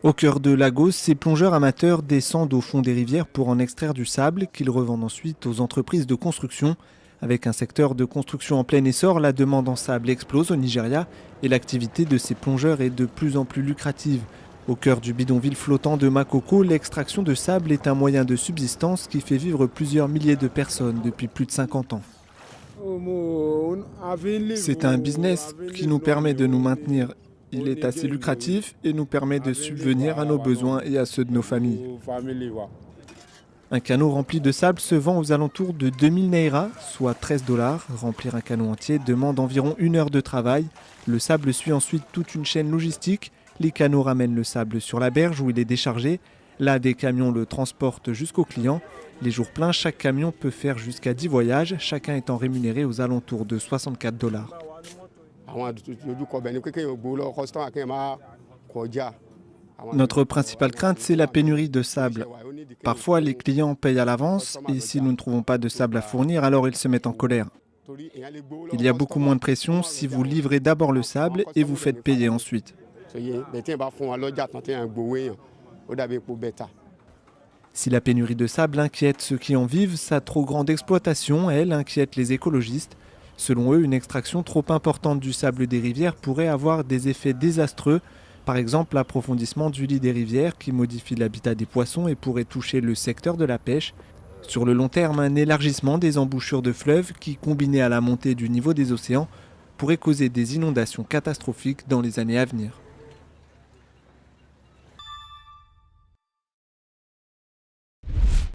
Au cœur de Lagos, ces plongeurs amateurs descendent au fond des rivières pour en extraire du sable qu'ils revendent ensuite aux entreprises de construction. Avec un secteur de construction en plein essor, la demande en sable explose au Nigeria et l'activité de ces plongeurs est de plus en plus lucrative. Au cœur du bidonville flottant de Makoko, l'extraction de sable est un moyen de subsistance qui fait vivre plusieurs milliers de personnes depuis plus de 50 ans. C'est un business qui nous permet de nous maintenir. Il est assez lucratif et nous permet de subvenir à nos besoins et à ceux de nos familles. Un canot rempli de sable se vend aux alentours de 2000 naira, soit 13 $. Remplir un canot entier demande environ 1 heure de travail. Le sable suit ensuite toute une chaîne logistique. Les canots ramènent le sable sur la berge où il est déchargé. Là, des camions le transportent jusqu'au client. Les jours pleins, chaque camion peut faire jusqu'à 10 voyages, chacun étant rémunéré aux alentours de 64 $. Notre principale crainte, c'est la pénurie de sable. Parfois, les clients payent à l'avance et si nous ne trouvons pas de sable à fournir, alors ils se mettent en colère. Il y a beaucoup moins de pression si vous livrez d'abord le sable et vous faites payer ensuite. Si la pénurie de sable inquiète ceux qui en vivent, sa trop grande exploitation, elle, inquiète les écologistes. Selon eux, une extraction trop importante du sable des rivières pourrait avoir des effets désastreux. Par exemple, l'approfondissement du lit des rivières qui modifie l'habitat des poissons et pourrait toucher le secteur de la pêche. Sur le long terme, un élargissement des embouchures de fleuves qui, combiné à la montée du niveau des océans, pourrait causer des inondations catastrophiques dans les années à venir.